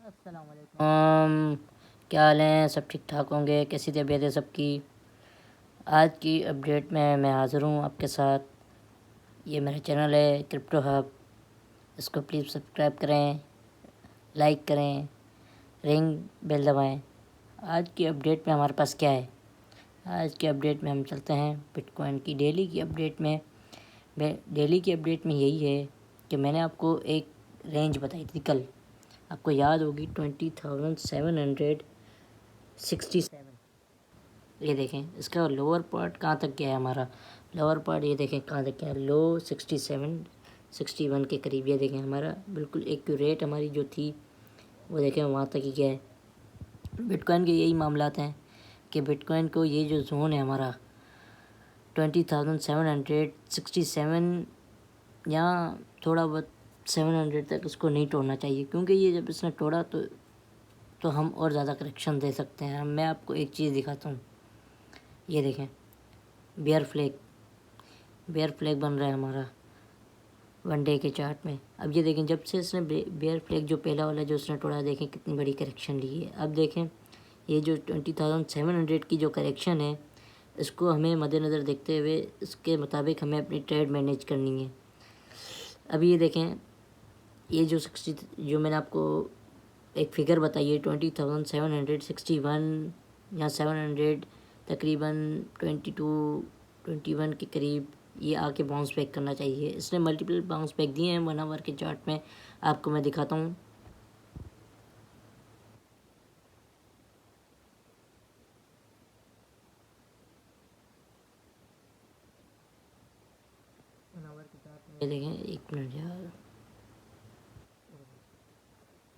अस्सलाम क्या हाल हैं? सब ठीक ठाक होंगे। कैसी तबीयत है सबकी? आज की अपडेट में मैं हाज़िर हूँ आपके साथ। ये मेरा चैनल है क्रिप्टो हब। इसको प्लीज़ सब्सक्राइब करें, लाइक करें, रिंग बेल दबाएं। आज की अपडेट में हमारे पास क्या है? आज की अपडेट में हम चलते हैं बिटकॉइन की डेली की अपडेट में। डेली की अपडेट में यही है कि मैंने आपको एक रेंज बताई थी कल, आपको याद होगी 20,767। ये देखें इसका लोअर पार्ट कहाँ तक गया है हमारा। लोअर पार्ट ये देखें कहाँ तक गया है, लो 67-61 के करीब। ये देखें हमारा बिल्कुल एक्यूरेट हमारी जो थी वो देखें वहाँ तक ही गया है। बिटकॉइन के यही मामलात हैं कि बिटकॉइन को ये जो जोन है हमारा 20,767 या थोड़ा बहुत 700 तक इसको नहीं तोड़ना चाहिए, क्योंकि ये जब इसने तोड़ा तो हम और ज़्यादा करेक्शन दे सकते हैं। मैं आपको एक चीज़ दिखाता हूँ। ये देखें बेयर फ्लैग बन रहा है हमारा वन डे के चार्ट में। अब ये देखें जब से इसने बेयर फ्लैग जो पहला वाला जो उसने तोड़ा, देखें कितनी बड़ी करेक्शन ली है। अब देखें ये जो 20,700 की जो करेक्शन है, इसको हमें मद्देनज़र देखते हुए इसके मुताबिक हमें अपनी ट्रेड मैनेज करनी है। अभी ये देखें ये जो 60 जो मैंने आपको एक फ़िगर बताई है 20,761 या 700 तकरीबन 21 के करीब ये आके बाउंस बैक करना चाहिए। इसने मल्टीपल बाउंस बैक दिए हैं 1 आवर के चार्ट में। आपको मैं दिखाता हूँ। ये देखें 1 मिनट यार,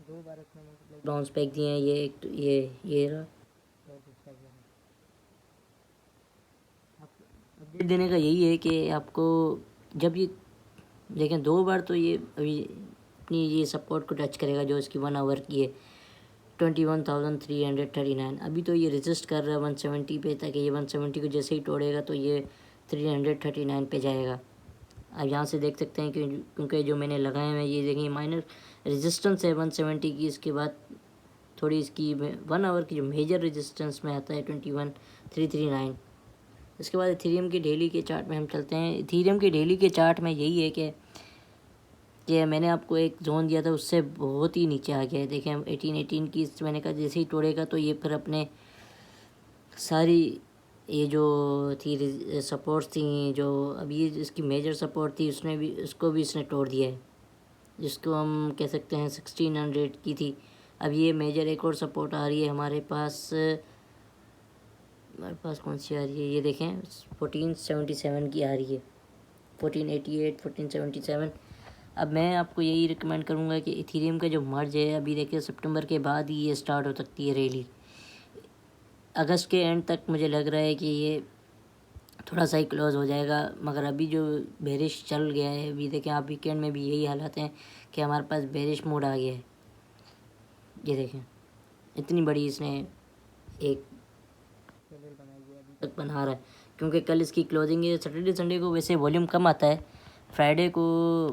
2 बार इसने बाउंस बैक दिए हैं। ये एक तो ये रहा। अपडेट देने का यही है कि आपको जब ये देखें 2 बार तो ये अभी अपनी ये सपोर्ट को टच करेगा जो इसकी 1 आवर की है 21,339। अभी तो ये रेजिस्ट कर रहा है 170 पे, ताकि ये 170 को जैसे ही तोड़ेगा तो ये 339 पे जाएगा। अब यहाँ से देख सकते हैं कि क्योंकि जो मैंने लगाए हैं ये देखें माइनर रेजिस्टेंस है 170 की। इसके बाद थोड़ी इसकी 1 आवर की जो मेजर रेजिस्टेंस में आता है 21,339। इसके बाद इथेरियम के डेली के चार्ट में हम चलते हैं। इथेरियम के डेली के चार्ट में यही है कि मैंने आपको एक जोन दिया था उससे बहुत ही नीचे आ गया है। देखें 18 की मैंने कहा जैसे ही तोड़ेगा तो ये फिर अपने सारी ये जो थी सपोर्ट्स थी, जो अब ये इसकी मेजर सपोर्ट थी उसको भी इसने तोड़ दिया है, जिसको हम कह सकते हैं 1600 की थी। अब ये मेजर एक और सपोर्ट आ रही है हमारे पास कौन सी आ रही है? ये देखें 1477 की आ रही है, 1488 1477। अब मैं आपको यही रिकमेंड करूँगा कि इथेरियम का जो मर्ज है अभी देखिए सितंबर के बाद ही ये स्टार्ट हो सकती है रैली। अगस्त के एंड तक मुझे लग रहा है कि ये थोड़ा सा ही क्लोज हो जाएगा, मगर अभी जो बेरिश चल गया है अभी देखें आप वीकेंड में भी यही हालात हैं कि हमारे पास बेरिश मोड आ गया है। ये देखें इतनी बड़ी इसने एक तक बना रहा है, क्योंकि कल इसकी क्लोजिंग है। सैटरडे संडे को वैसे वॉल्यूम कम आता है,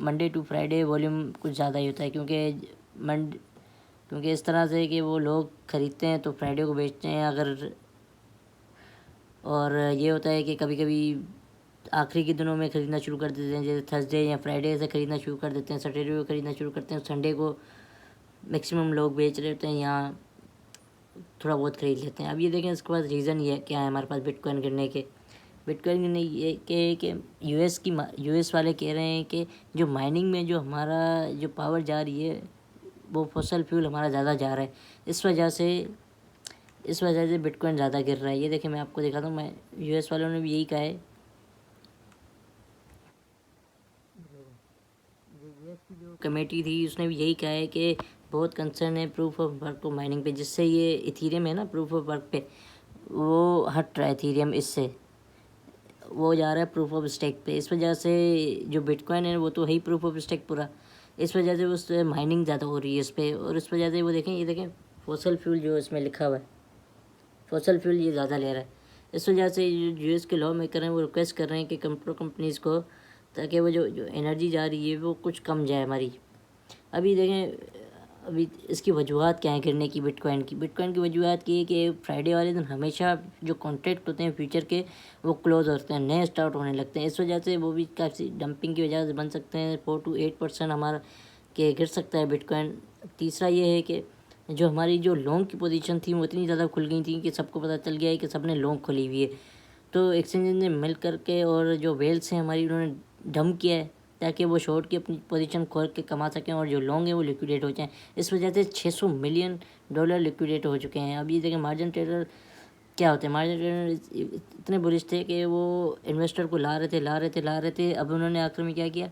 मंडे टू फ्राइडे वॉल्यूम कुछ ज़्यादा ही होता है, क्योंकि इस तरह से कि वो लोग ख़रीदते हैं तो फ्राइडे को बेचते हैं। और ये होता है कि कभी कभी आखिरी के दिनों में ख़रीदना शुरू कर देते हैं, जैसे थर्सडे या फ्राइडे से ख़रीदना शुरू कर देते हैं, सैटरडे को ख़रीदना शुरू करते हैं, संडे को मैक्सिमम लोग बेच रहे होते हैं, यहाँ थोड़ा बहुत ख़रीद लेते हैं। अब ये देखें इसके पास रीज़न ये क्या है हमारे पास बिटकॉइन गिरने के। बिटकॉइन गिरने ये कि यूएस वाले कह रहे हैं कि जो माइनिंग में जो हमारा जो पावर जा रही है वो फॉसिल फ्यूल हमारा ज़्यादा जा रहा है, इस वजह से बिटकॉइन ज़्यादा गिर रहा है। ये देखें मैं आपको दिखाता हूँ, मैं यूएस वालों ने भी यही कहा है। जो कमेटी थी उसने भी यही कहा है कि बहुत कंसर्न है प्रूफ ऑफ वर्क को माइनिंग पे, जिससे ये इथेरियम है ना प्रूफ ऑफ वर्क पे वो हट रहा है। इथेरियम इससे वो जा रहा है प्रूफ ऑफ स्टेक पे। इस वजह से जो बिटकॉइन है वो तो है ही प्रूफ ऑफ स्टेक पूरा, इस वजह से उस माइनिंग ज़्यादा हो रही है इस पर। और इस वजह से वो देखें ये देखें फॉसल फ्यूल जो इसमें लिखा हुआ है, फॉसल फ्यूल ये ज़्यादा ले रहा है। इस वजह से जो यूएस के लॉ मेकर हैं वो रिक्वेस्ट कर रहे हैं कि कंपनीज़ को, ताकि वो जो एनर्जी जा रही है वो कुछ कम जाए हमारी। अभी देखें अभी इसकी वजूहत क्या है गिरने की बिटकॉइन की वजूहत ये है कि फ्राइडे वाले दिन हमेशा जो कॉन्ट्रैक्ट होते हैं फ्यूचर के वो क्लोज होते हैं, नए स्टार्ट होने लगते हैं। इस वजह से वो भी काफ़ी डंपिंग की वजह से बन सकते हैं। 4 to 8% हमारा के गिर सकता है बिटकॉइन। तीसरा ये है कि जो हमारी जो लॉन्ग की पोजीशन थी वो इतनी ज़्यादा खुल गई थी कि सबको पता चल गया है कि सबने लॉन्ग खोली हुई है, तो एक्सचेंज ने मिल करके और जो वेल्स हैं हमारी उन्होंने डंप किया है ताकि वो शॉर्ट की अपनी पोजीशन खोल के कमा सकें और जो लॉन्ग है वो लिक्विडेट हो जाएं। इस वजह से $600 मिलियन लिक्विडेट हो चुके हैं। अब ये देखें मार्जिन ट्रेडर क्या होते हैं, मार्जिन ट्रेडर इतने बुलिश थे कि वो इन्वेस्टर को ला रहे थे। अब उन्होंने आखिर में क्या किया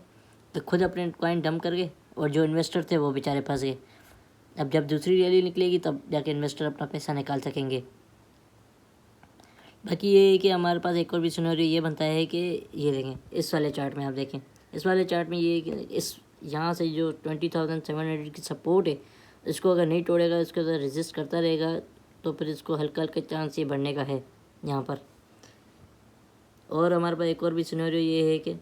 कि खुद अपने कॉइन डंप कर गए और जो इन्वेस्टर थे वो बेचारे फंस गए। अब जब दूसरी रैली निकलेगी तब जाके इन्वेस्टर अपना पैसा निकाल सकेंगे। बाकी ये है कि हमारे पास एक और भी सिनेरियो ये बनता है कि ये देखें इस वाले चार्ट में, आप देखें इस वाले चार्ट में ये है कि इस यहाँ से जो 20,700 की सपोर्ट है इसको अगर नहीं तोड़ेगा, इसको अगर रेजिस्ट करता रहेगा तो फिर इसको हल्का हल्का चांस ये बढ़ने का है यहाँ पर। और हमारे पास एक और भी सिनेरियो ये है कि ये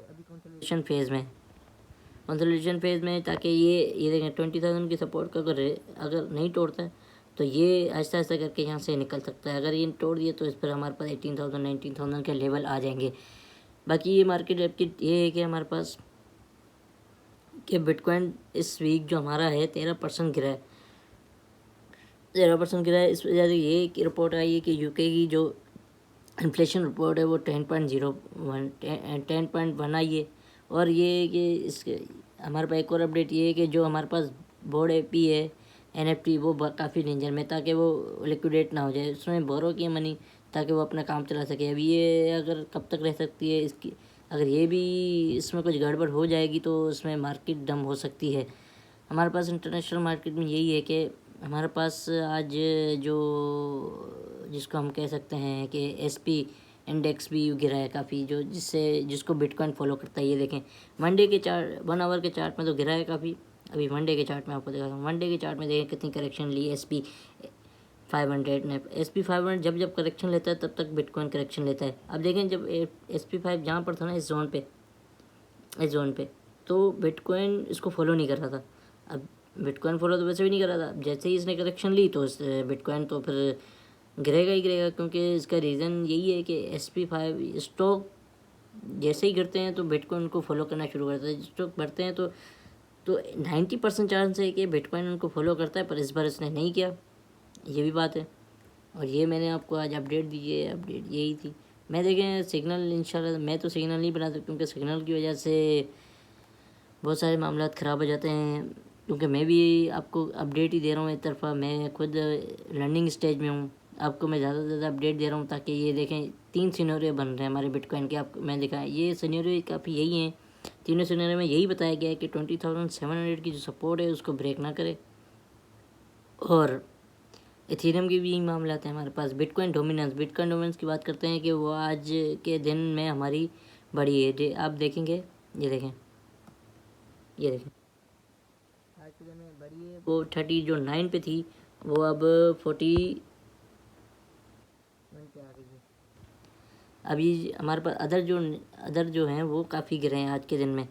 अभी कंसोलिडेशन फेज़ में ताकि ये देखें 20,000 की सपोर्ट का अगर नहीं तोड़ता है तो ये आहिस्ता आहिस्ता करके यहाँ से निकल सकता है। अगर ये तोड़ दिए तो इस पर हमारे पास 18,000 19,000 के लेवल आ जाएंगे। बाकी ये मार्केट ऐप ये है कि हमारे पास कि बिटकॉइन इस वीक जो हमारा है 13% गिरा है। इस वजह से ये एक रिपोर्ट आई है कि यूके की जो इन्फ्लेशन रिपोर्ट है वो 10.1 आई है। और ये कि इसके हमारे पास एक और अपडेट ये है कि जो हमारे पास बोर्ड एपी है NFT वो काफ़ी डेंजर में, ताकि वो लिक्विडेट ना हो जाए। उसमें बोरो किया मनी ताकि वो अपना काम चला सके। अभी ये अगर कब तक रह सकती है इसकी, अगर ये भी इसमें कुछ गड़बड़ हो जाएगी तो इसमें मार्केट डम हो सकती है। हमारे पास इंटरनेशनल मार्केट में यही है कि हमारे पास आज जो जिसको हम कह सकते हैं कि SP इंडेक्स भी गिरा है काफ़ी, जिसको बिटकॉइन फॉलो करता है। ये देखें 1 आवर के चार्ट में तो गिरा है काफ़ी। अभी मंडे के चार्ट में आपको दिखाता हूँ। मंडे के चार्ट में देखें कितनी करेक्शन ली SP 500 ने। SP 500 जब करेक्शन लेता है तब तक बिटकॉइन करेक्शन लेता है। अब देखें जब SP 5 जहाँ पर था ना, इस जोन पे तो बिटकॉइन इसको फॉलो नहीं कर रहा था। अब बिटकॉइन फॉलो तो वैसे भी नहीं कर रहा था। जैसे ही इसने करेक्शन ली तो बिटकॉइन तो फिर गिरेगा ही गिरेगा, क्योंकि इसका रीज़न यही है कि SP 5 स्टॉक जैसे ही गिरते हैं तो बिटकॉइन को फॉलो करना शुरू करता है। स्टॉक बढ़ते हैं तो 90% चांस है कि बिटकॉइन उनको फॉलो करता है, पर इस बार इसने नहीं किया, ये भी बात है। और ये मैंने आपको आज अपडेट दी है, अपडेट यही थी। मैं देखें सिग्नल इंशाल्लाह, मैं तो सिग्नल नहीं बना सकता क्योंकि सिग्नल की वजह से बहुत सारे मामला ख़राब हो जाते हैं। क्योंकि मैं भी आपको अपडेट ही दे रहा हूँ एक तरफा, मैं खुद लर्निंग स्टेज में हूँ। आपको मैं ज़्यादा से ज़्यादा अपडेट दे रहा हूँ ताकि ये देखें 3 सिनेरियो बन रहे हैं हमारे बिटकॉइन के। आपको मैं दिखाया ये सिनेरियो काफ़ी यही हैं, तीनों सिनेरियो में यही बताया गया है कि 20,700 की जो सपोर्ट है उसको ब्रेक ना करे। और इथेरियम की भी यही मामला है हमारे पास। बिटकॉइन डोमिनेंस की बात करते हैं कि वो आज के दिन में हमारी बढ़ी है। आप देखेंगे ये देखें आज के दिन में बढ़ी है। वो 39 पे थी, वो अब 41 पे आ गई है। अभी हमारे पास अदर जो हैं वो काफ़ी गिरे हैं आज के दिन में,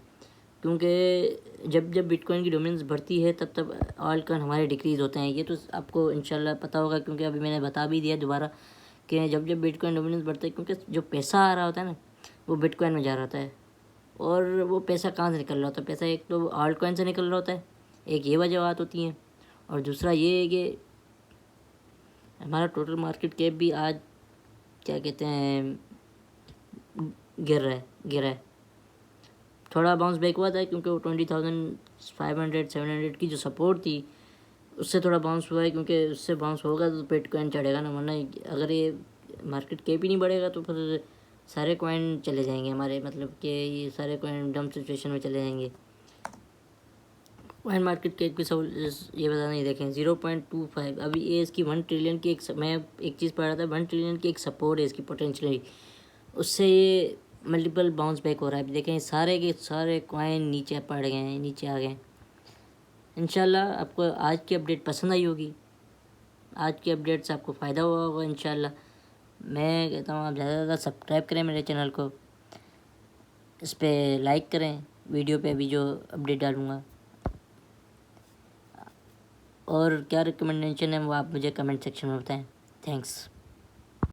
क्योंकि जब बिटकॉइन की डोमिनेंस बढ़ती है तब ऑल कॉइन हमारे डिक्रीज़ होते हैं। ये तो आपको इंशाल्लाह पता होगा, क्योंकि अभी मैंने बता भी दिया दोबारा कि जब बिटकॉइन डोमिनेंस बढ़ता है, क्योंकि जो पैसा आ रहा होता है ना वो बिटकॉइन में जा रहा होता है। और वो पैसा कहाँ से निकल रहा होता है? पैसा एक तो ऑल्ट कॉइन से निकल रहा होता है, एक ये वजह बात होती है। और दूसरा ये है कि हमारा टोटल मार्केट कैप भी आज क्या कहते हैं गिर रहा है। थोड़ा बाउंस बैक हुआ था क्योंकि वो 20,500 700 की जो सपोर्ट थी उससे थोड़ा बाउंस हुआ है, क्योंकि उससे बाउंस होगा तो बिटकॉइन चढ़ेगा ना, वरना अगर ये मार्केट कैप ही नहीं बढ़ेगा तो फिर सारे कॉइन चले जाएंगे हमारे, मतलब कि ये सारे कॉइन डम सिचुएशन में चले जाएंगे। कॉइन मार्केट कैप की ये बता नहीं देखें 0.25। अभी ये इसकी 1 ट्रिलियन की मैं एक चीज़ पढ़ रहा था, 1 ट्रिलियन की एक सपोर्ट है इसकी पोटेंशियली, उससे ये मल्टीपल बाउंस बैक हो रहा है। अभी देखें सारे के सारे कॉइन नीचे आ गए। इंशाल्लाह आपको आज की अपडेट पसंद आई होगी, आज की अपडेट से आपको फ़ायदा हुआ होगा इंशाल्लाह। मैं कहता हूँ आप ज़्यादा से ज़्यादा सब्सक्राइब करें मेरे चैनल को, इस पर लाइक करें वीडियो पे अभी जो अपडेट डालूँगा। और क्या रिकमेंडेशन है वो आप मुझे कमेंट सेक्शन में बताएं। थैंक्स।